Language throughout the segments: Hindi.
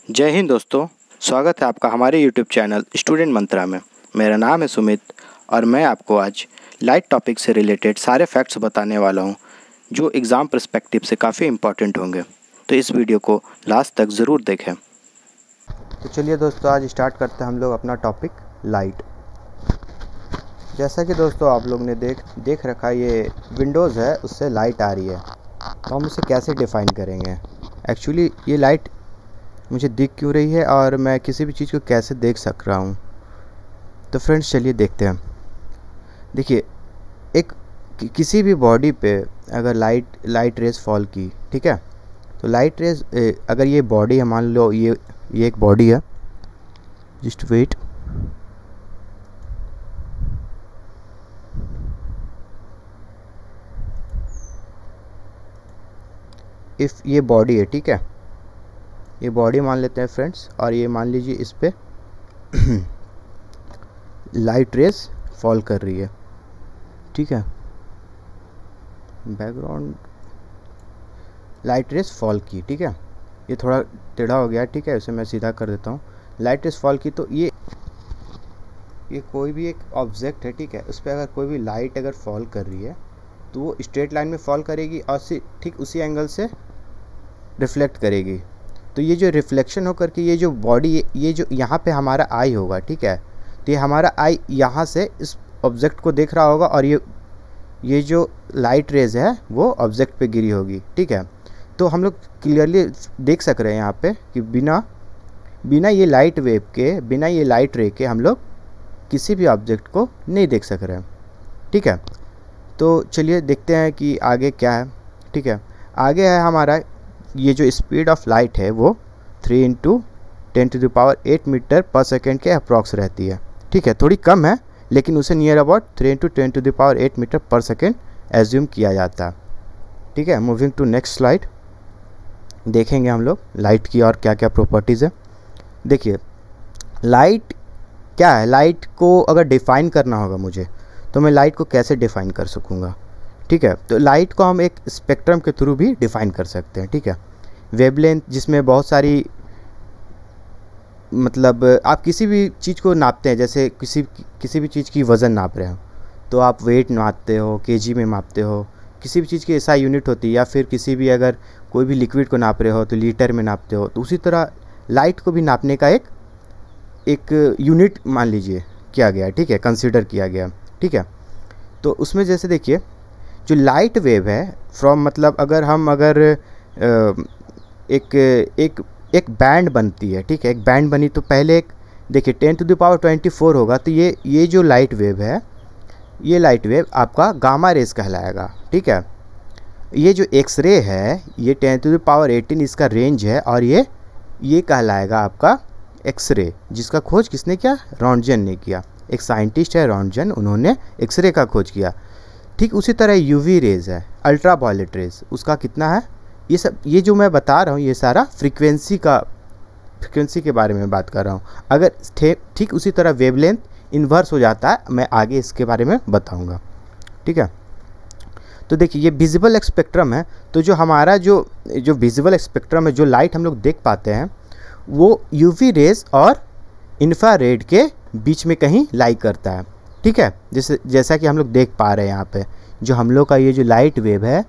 जय हिंद दोस्तों, स्वागत है आपका हमारे YouTube चैनल स्टूडेंट मंत्रा में। मेरा नाम है सुमित और मैं आपको आज लाइट टॉपिक से रिलेटेड सारे फैक्ट्स बताने वाला हूं जो एग्ज़ाम पर्सपेक्टिव से काफ़ी इम्पॉर्टेंट होंगे। तो इस वीडियो को लास्ट तक ज़रूर देखें। तो चलिए दोस्तों, आज स्टार्ट करते हैं हम लोग अपना टॉपिक लाइट। जैसा कि दोस्तों आप लोग ने देख रखा, ये विंडोज़ है, उससे लाइट आ रही है। तो हम इसे कैसे डिफ़ाइन करेंगे? एक्चुअली ये लाइट मुझे दिख क्यों रही है और मैं किसी भी चीज़ को कैसे देख सक रहा हूँ? तो फ्रेंड्स चलिए देखते हैं। देखिए, एक किसी भी बॉडी पे अगर लाइट रेज फॉल की, ठीक है, तो लाइट रेज अगर ये बॉडी है, मान लो ये एक बॉडी है, जस्ट वेट, इफ़ ये बॉडी है, ठीक है, ये बॉडी मान लेते हैं फ्रेंड्स, और ये मान लीजिए इस पे लाइट रेज फॉल कर रही है, ठीक है, बैकग्राउंड लाइट रेज फॉल की, ठीक है, ये थोड़ा टेढ़ा हो गया, ठीक है, इसे मैं सीधा कर देता हूँ। लाइट रेज फॉल की, तो ये कोई भी एक ऑब्जेक्ट है, ठीक है, उस पर अगर कोई भी लाइट अगर फॉल कर रही है तो वो स्ट्रेट लाइन में फॉल करेगी और ठीक उसी एंगल से रिफ्लेक्ट करेगी। तो ये जो रिफ्लेक्शन होकर के ये जो बॉडी, ये जो यहाँ पे हमारा आई होगा, ठीक है, तो ये हमारा आई यहाँ से इस ऑब्जेक्ट को देख रहा होगा और ये जो लाइट रेज है वो ऑब्जेक्ट पे गिरी होगी, ठीक है। तो हम लोग क्लियरली देख सक रहे हैं यहाँ पे कि बिना ये लाइट वेव के, बिना ये लाइट रे के हम लोग किसी भी ऑब्जेक्ट को नहीं देख सक रहे हैं, ठीक है। तो चलिए देखते हैं कि आगे क्या है, ठीक है। आगे है हमारा ये जो स्पीड ऑफ लाइट है वो 3 × 10⁸ मीटर पर सेकेंड के अप्रॉक्स रहती है, ठीक है, थोड़ी कम है लेकिन उसे नियर अबाउट 3 × 10⁸ मीटर पर सेकेंड एज्यूम किया जाता है, ठीक है। मूविंग टू नेक्स्ट स्लाइड, देखेंगे हम लोग लाइट की और क्या क्या प्रॉपर्टीज़ है। देखिए, लाइट क्या है? लाइट को अगर डिफ़ाइन करना होगा मुझे, तो मैं लाइट को कैसे डिफ़ाइन कर सकूँगा? ठीक है, तो लाइट को हम एक स्पेक्ट्रम के थ्रू भी डिफ़ाइन कर सकते हैं, ठीक है। वेवलेंथ, जिसमें बहुत सारी, मतलब आप किसी भी चीज़ को नापते हैं, जैसे किसी भी चीज़ की वज़न नाप रहे हो तो आप वेट नापते हो, केजी में मापते हो, किसी भी चीज़ की ऐसा यूनिट होती है, या फिर किसी भी अगर कोई भी लिक्विड को नाप रहे हो तो लीटर में नापते हो। तो उसी तरह लाइट को भी नापने का एक यूनिट मान लीजिए किया गया, ठीक है, कंसिडर किया गया, ठीक है। तो उसमें जैसे देखिए, जो लाइट वेव है फ्रॉम, मतलब अगर एक बैंड बनती है, ठीक है, एक बैंड बनी तो पहले देखिए 10⁻24 होगा, तो ये जो लाइट वेव है, ये लाइट वेव आपका गामा रेज कहलाएगा, ठीक है। ये जो एक्सरे है ये 10⁻18 इसका रेंज है, और ये कहलाएगा आपका एक्सरे, जिसका खोज किसने किया? रॉन्टजन ने किया। एक साइंटिस्ट है रॉन्टजन, उन्होंने एक्सरे का खोज किया। ठीक उसी तरह यूवी रेज है, अल्ट्रा वायलेट रेज, उसका कितना है? ये जो मैं बता रहा हूँ ये सारा फ्रीक्वेंसी के बारे में बात कर रहा हूँ। अगर ठीक उसी तरह वेवलेंथ इन्वर्स हो जाता है, मैं आगे इसके बारे में बताऊँगा, ठीक है। तो देखिए, ये विजिबल स्पेक्ट्रम है, तो जो हमारा जो विजिबल स्पेक्ट्रम है, जो लाइट हम लोग देख पाते हैं, वो यूवी रेज और इंफ्रारेड के बीच में कहीं लाई करता है, ठीक है। जैसा कि हम लोग देख पा रहे हैं यहाँ पे, जो हम लोग का ये जो लाइट वेव है,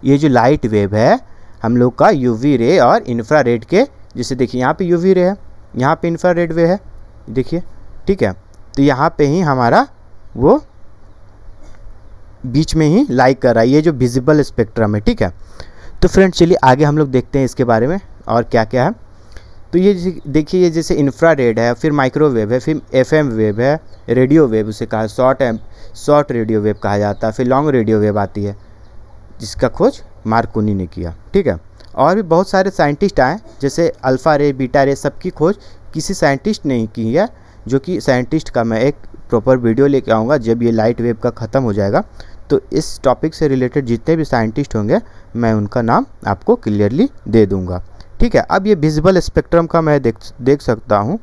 ये जो लाइट वेव है हम लोग का यूवी रे और इंफ्रारेड के, जैसे देखिए यहाँ पे यूवी रे है, यहाँ पे इंफ्रारेड वे है, देखिए, ठीक है। तो यहाँ पे ही हमारा वो बीच में ही लाई कर रहा है, ये जो विजिबल स्पेक्ट्रम है, ठीक है। तो फ्रेंड्स चलिए आगे हम लोग देखते हैं इसके बारे में और क्या क्या है। तो ये देखिए, ये जैसे इंफ्रारेड है, फिर माइक्रोवेव है, फिर एफएम वेव है, रेडियो वेव उसे कहा शॉर्ट रेडियो वेव कहा जाता है, फिर लॉन्ग रेडियो वेव आती है, जिसका खोज मार्कोनी ने किया, ठीक है। और भी बहुत सारे साइंटिस्ट आए, जैसे अल्फ़ा रे, बीटा रे, सबकी खोज किसी साइंटिस्ट ने की है, जो कि साइंटिस्ट का मैं एक प्रॉपर वीडियो लेके आऊँगा जब ये लाइट वेव का ख़त्म हो जाएगा। तो इस टॉपिक से रिलेटेड जितने भी साइंटिस्ट होंगे मैं उनका नाम आपको क्लियरली दे दूँगा, ठीक है। अब ये विजिबल स्पेक्ट्रम का मैं देख सकता हूँ,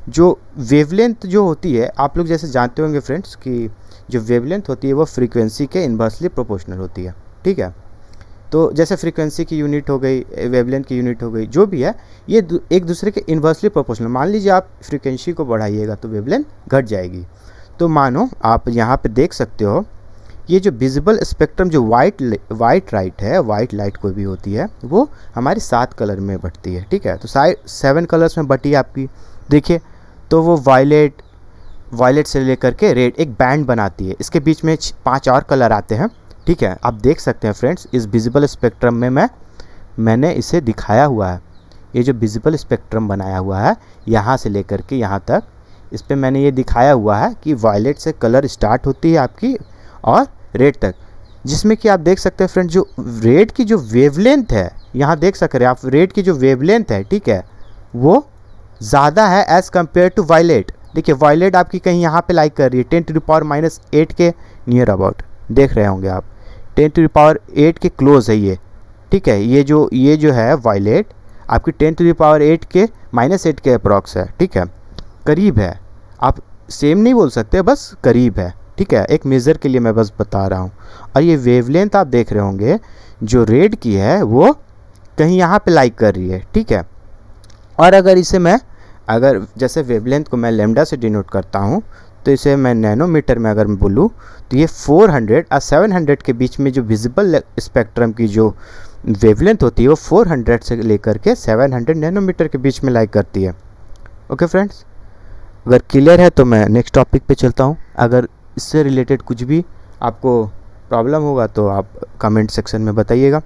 जो वेवलेंथ जो होती है, आप लोग जैसे जानते होंगे फ्रेंड्स कि जो वेवलेंथ होती है वो फ्रीक्वेंसी के इन्वर्सली प्रोपोर्शनल होती है, ठीक है। तो जैसे फ्रीक्वेंसी की यूनिट हो गई, वेवलेंथ की यूनिट हो गई, जो भी है ये एक दूसरे के इन्वर्सली प्रोपोर्शनल। मान लीजिए आप फ्रीक्वेंसी को बढ़ाइएगा तो वेवलेंथ घट जाएगी। तो मानो आप यहाँ पे देख सकते हो ये जो विजिबल स्पेक्ट्रम जो वाइट लाइट है, वाइट लाइट कोई भी होती है, वो हमारी 7 कलर में बटती है, ठीक है। तो 7 कलर्स में बटी है आपकी, देखिए। तो वो वायलेट से लेकर के रेड एक बैंड बनाती है, इसके बीच में 5 और कलर आते हैं, ठीक है। आप देख सकते हैं फ्रेंड्स, इस विजिबल स्पेक्ट्रम में मैंने इसे दिखाया हुआ है। ये जो विजिबल स्पेक्ट्रम बनाया हुआ है यहाँ से लेकर के यहाँ तक, इस पर मैंने ये दिखाया हुआ है कि वायलेट से कलर स्टार्ट होती है आपकी और रेड तक, जिसमें कि आप देख सकते हैं फ्रेंड जो रेड की जो वेवलेंथ है, यहाँ देख सक रहे हैं आप, रेड की जो वेवलेंथ है, ठीक है, वो ज़्यादा है एज़ कम्पेयर टू वायलेट। देखिए वायलेट आपकी कहीं यहाँ पे लाइक कर रही है 10⁻⁸ के नियर अबाउट, देख रहे होंगे आप, 10⁸ के क्लोज है ये, ठीक है। ये जो है वायलेट आपकी 10⁸ के -8 के अप्रॉक्स है, ठीक है, करीब है। आप सेम नहीं बोल सकते, बस करीब है, ठीक है। एक मेज़र के लिए मैं बस बता रहा हूँ। और ये वेवलेंथ आप देख रहे होंगे जो रेड की है वो कहीं यहाँ पे लाइक कर रही है, ठीक है। और अगर इसे अगर जैसे वेवलेंथ को मैं लैम्डा से डिनोट करता हूँ, तो इसे मैं नैनोमीटर में अगर मैं बोलूँ तो ये 400 और 700 के बीच में जो विजिबल स्पेक्ट्रम की जो वेवलेंथ होती है वो 400 से लेकर के 700 नैनोमीटर के बीच में लाइक करती है। ओके फ्रेंड्स, अगर क्लियर है तो मैं नेक्स्ट टॉपिक पे चलता हूँ। अगर इससे रिलेटेड कुछ भी आपको प्रॉब्लम होगा तो आप कमेंट सेक्शन में बताइएगा।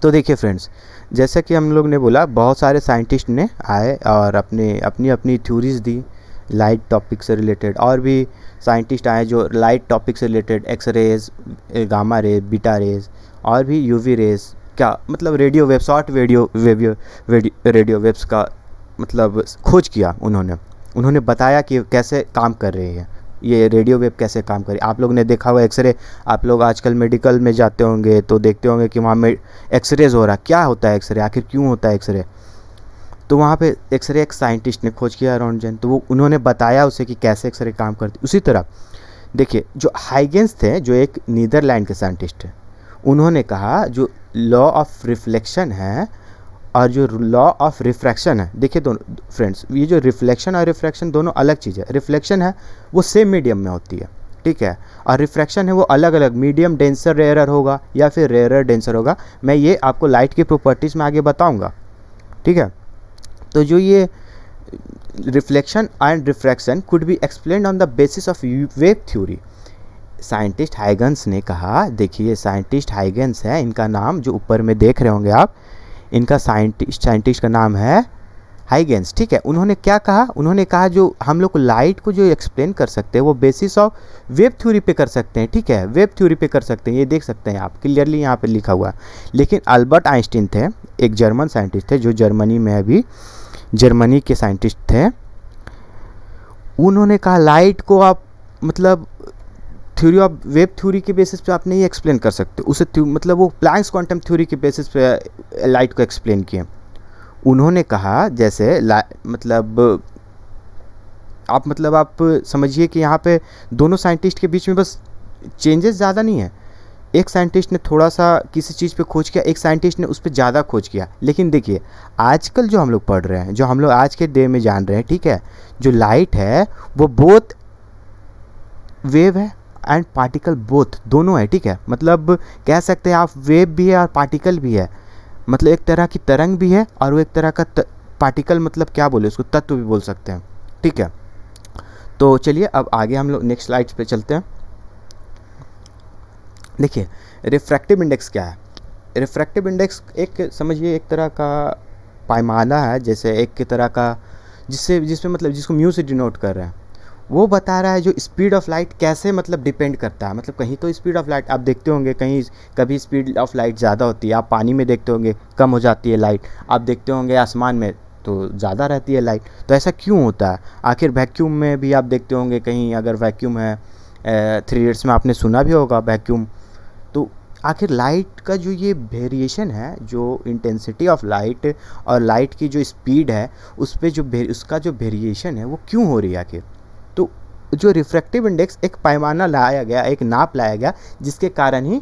तो देखिए फ्रेंड्स, जैसा कि हम लोग ने बोला, बहुत सारे साइंटिस्ट ने आए और अपनी थ्योरीज दी लाइट टॉपिक से रिलेटेड। और भी साइंटिस्ट आए जो लाइट टॉपिक से related, X rays, gamma rays, beta rays और भी यूवी रेज, क्या मतलब radio wave, short radio waves का मतलब खोज किया उन्होंने बताया कि कैसे काम कर रही है ये रेडियो वेव, कैसे काम करे। आप लोग ने देखा हुआ एक्सरे, आप लोग आजकल मेडिकल में जाते होंगे तो देखते होंगे कि वहाँ में एक्सरेज हो रहा, क्या होता है एक्सरे, आखिर क्यों होता है एक्सरे। तो वहाँ पे एक्सरे एक साइंटिस्ट ने खोज किया रॉन्टजन, तो वो उन्होंने बताया उसे कि कैसे एक्सरे काम करती। उसी तरह देखिए जो हाइगेंस थे, जो एक नीदरलैंड के साइंटिस्ट हैं, उन्होंने कहा जो लॉ ऑफ रिफ्लेक्शन है और जो लॉ ऑफ रिफ्रैक्शन है, देखिए दोनों फ्रेंड्स, ये जो रिफ्लेक्शन और रिफ्रैक्शन दोनों अलग चीज़ है। रिफ्लेक्शन है वो सेम मीडियम में होती है, ठीक है, और रिफ्रैक्शन है वो अलग अलग, मीडियम डेंसर रेयरर होगा या फिर रेयरर डेंसर होगा। मैं ये आपको लाइट की प्रॉपर्टीज़ में आगे बताऊंगा, ठीक है। तो जो ये reflection and refraction could be explained on the basis of wave theory. Scientist Huygens ने कहा, देखिए साइंटिस्ट हाइगेंस है इनका नाम, जो ऊपर में देख रहे होंगे आप, इनका साइंटिस्ट का नाम है हाइगेंस, ठीक है। उन्होंने क्या कहा, उन्होंने कहा जो हम लोग लाइट को जो एक्सप्लेन कर सकते हैं वो बेसिस ऑफ वेव थ्योरी पे कर सकते हैं, ठीक है, वेव थ्योरी पे कर सकते हैं। ये देख सकते हैं आप क्लियरली यहाँ पे लिखा हुआ है। लेकिन अल्बर्ट आइंस्टीन थे, एक जर्मन साइंटिस्ट थे जो जर्मनी में अभी जर्मनी के साइंटिस्ट थे। उन्होंने कहा लाइट को आप मतलब थ्योरी ऑफ वेव थ्योरी के बेसिस पे आप नहीं एक्सप्लेन कर सकते उसे, मतलब वो प्लैंक्स क्वांटम थ्योरी के बेसिस पे लाइट को एक्सप्लेन किए। उन्होंने कहा जैसे मतलब आप समझिए कि यहाँ पे दोनों साइंटिस्ट के बीच में बस चेंजेस ज़्यादा नहीं है। एक साइंटिस्ट ने थोड़ा सा किसी चीज़ पे खोज किया, एक साइंटिस्ट ने उस पर ज़्यादा खोज किया। लेकिन देखिए आजकल जो हम लोग पढ़ रहे हैं, जो हम लोग आज के डे में जान रहे हैं, ठीक है, जो लाइट है वो बोथ वेव है एंड पार्टिकल, बोथ दोनों है, ठीक है। मतलब कह सकते हैं आप वेव भी है और पार्टिकल भी है, मतलब एक तरह की तरंग भी है और वो एक तरह का पार्टिकल, मतलब क्या बोले उसको, तत्व भी बोल सकते हैं, ठीक है। तो चलिए अब आगे हम लोग नेक्स्ट स्लाइड्स पे चलते हैं। देखिए रिफ्रैक्टिव इंडेक्स क्या है। रिफ्रैक्टिव इंडेक्स एक समझिए एक तरह का पैमाना है, जैसे एक की तरह का जिसमें मतलब जिसको म्यू से डिनोट कर रहे हैं। वो बता रहा है जो स्पीड ऑफ लाइट कैसे मतलब डिपेंड करता है। मतलब कहीं तो स्पीड ऑफ लाइट आप देखते होंगे, कहीं कभी स्पीड ऑफ लाइट ज़्यादा होती है, आप पानी में देखते होंगे कम हो जाती है लाइट, आप देखते होंगे आसमान में तो ज़्यादा रहती है लाइट। तो ऐसा क्यों होता है? आखिर वैक्यूम में भी आप देखते होंगे, कहीं अगर वैक्यूम है, 3 इडियट्स में आपने सुना भी होगा वैक्यूम। तो आखिर लाइट का जो ये वेरिएशन है, जो इंटेंसिटी ऑफ लाइट और लाइट की जो स्पीड है उस पर जो उसका जो वेरिएशन है वो क्यों हो रही है आखिर। तो जो रिफ्रैक्टिव इंडेक्स एक पैमाना लाया गया, एक नाप लाया गया, जिसके कारण ही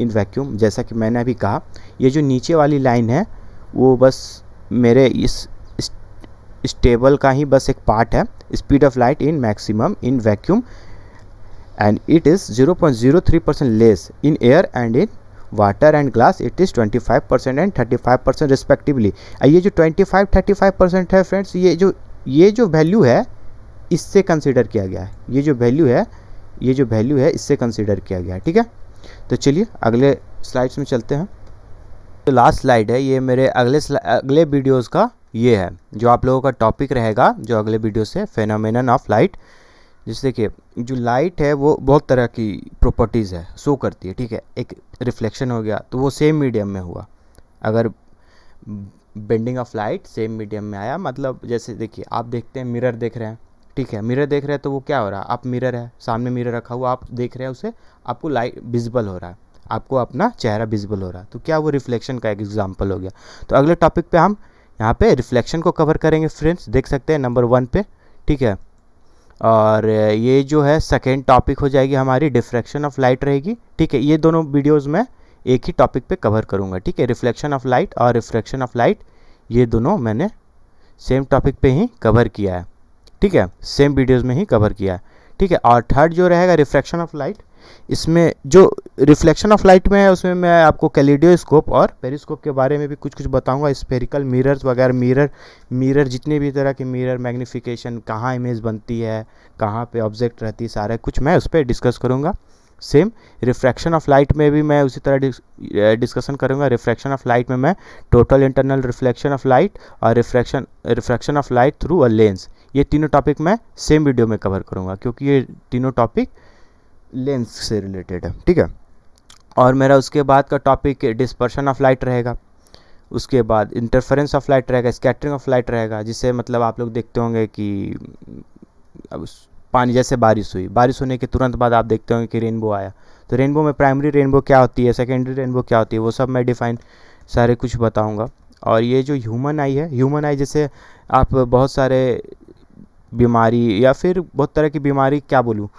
इन वैक्यूम। जैसा कि मैंने अभी कहा, ये जो नीचे वाली लाइन है वो बस मेरे इस टेबल का ही बस एक पार्ट है, speed of light in maximum in vacuum, and it is 0.03% less in air and in water and glass it is 25% and 35% respectively. ये जो 25-35% है फ्रेंड्स, ये जो वैल्यू है इससे कंसिडर किया गया है, ये जो वैल्यू है इससे कंसिडर किया गया है, ठीक है। तो चलिए अगले स्लाइड्स में चलते हैं। तो लास्ट स्लाइड है ये मेरे अगले वीडियोस का, ये है जो आप लोगों का टॉपिक रहेगा जो अगले वीडियो से, फेनोमेनन ऑफ लाइट। जिससे कि जो लाइट है वो बहुत तरह की प्रॉपर्टीज़ है, शो करती है, ठीक है। एक रिफ्लेक्शन हो गया तो वो सेम मीडियम में हुआ, अगर bending of light same medium में आया, मतलब जैसे देखिए आप देखते हैं मिरर देख रहे हैं, ठीक है, मिरर देख रहे हैं तो वो क्या हो रहा है, आप मिरर है सामने, मिरर रखा हुआ आप देख रहे हैं उसे, आपको लाइट विजिबल हो रहा है, आपको अपना चेहरा विजिबल हो रहा है, तो क्या वो रिफ्लेक्शन का एक एग्जांपल हो गया। तो अगले टॉपिक पे हम यहाँ पे रिफ्लेक्शन को कवर करेंगे फ्रेंड्स, देख सकते हैं नंबर 1 पे, ठीक है। और ये जो है सेकेंड टॉपिक हो जाएगी हमारी डिफ्रैक्शन ऑफ लाइट रहेगी, ठीक है। ये दोनों वीडियोज़ में एक ही टॉपिक पे कवर करूँगा, ठीक है। रिफ्लेक्शन ऑफ लाइट और रिफ्रैक्शन ऑफ लाइट ये दोनों मैंने सेम टॉपिक पे ही कवर किया है, ठीक है, सेम वीडियोज़ में ही कवर किया है, ठीक है। और थर्ड जो रहेगा रिफ्रैक्शन ऑफ लाइट, इसमें जो रिफ्लेक्शन ऑफ लाइट में है उसमें मैं आपको कैलिडोस्कोप और पेरिस्कोप के बारे में भी कुछ बताऊंगा, स्फेरिकल मिरर्स वगैरह, मिरर जितने भी तरह के मिरर, मैग्नीफिकेशन, कहाँ इमेज बनती है, कहाँ पे ऑब्जेक्ट रहती है, सारा कुछ मैं उस पर डिस्कस करूँगा। सेम रिफ्रैक्शन ऑफ लाइट में भी मैं उसी तरह डिस्कशन करूँगा। रिफ्रैक्शन ऑफ लाइट में मैं total internal reflection of light और refraction of light through a lens, ये तीनों टॉपिक मैं सेम वीडियो में कवर करूँगा, क्योंकि ये तीनों टॉपिक लेंस से रिलेटेड है, ठीक है। और मेरा उसके बाद का टॉपिक डिस्पर्शन ऑफ लाइट रहेगा, उसके बाद इंटरफेरेंस ऑफ लाइट रहेगा, स्कैटरिंग ऑफ लाइट रहेगा, जिससे मतलब आप लोग देखते होंगे कि अब पानी, जैसे बारिश हुई, बारिश होने के तुरंत बाद आप देखते होंगे कि रेनबो आया, तो रेनबो में प्राइमरी रेनबो क्या होती है, सेकेंडरी रेनबो क्या होती है, वो सब मैं डिफाइन सारे कुछ बताऊँगा। और ये जो ह्यूमन आई है, ह्यूमन आई जैसे आप बहुत सारे बीमारी या फिर बहुत तरह की बीमारी, क्या बोलूँ,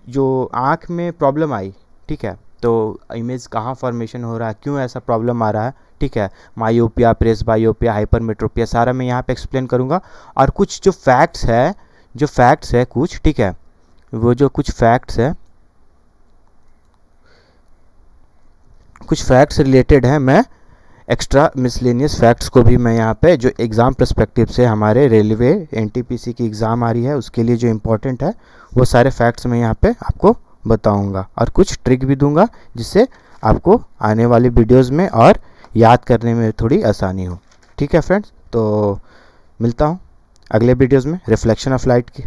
जो आँख में प्रॉब्लम आई, ठीक है, तो इमेज कहाँ फॉर्मेशन हो रहा है, क्यों ऐसा प्रॉब्लम आ रहा है, ठीक है। मायोपिया, प्रेस बायोपिया, हाइपरमेट्रोपिया, सारा मैं यहाँ पे एक्सप्लेन करूँगा। और कुछ जो फैक्ट्स है कुछ, ठीक है, वो जो कुछ फैक्ट्स है, कुछ फैक्ट्स रिलेटेड हैं, मैं एक्स्ट्रा मिसलेनियस फैक्ट्स को भी मैं यहाँ पे जो एग्ज़ाम पर्सपेक्टिव से हमारे रेलवे एनटीपीसी की एग्ज़ाम आ रही है उसके लिए जो इम्पोर्टेंट है वो सारे फैक्ट्स मैं यहाँ पे आपको बताऊँगा और कुछ ट्रिक भी दूंगा जिससे आपको आने वाली वीडियोज़ में और याद करने में थोड़ी आसानी हो। ठीक है फ्रेंड्स, तो मिलता हूँ अगले वीडियोज़ में रिफ्लेक्शन ऑफ लाइट की।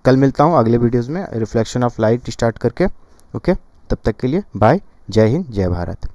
कल मिलता हूँ अगले वीडियोज़ में रिफ्लेक्शन ऑफ लाइट स्टार्ट करके। ओके, तब तक के लिए बाय, जय हिंद, जय भारत।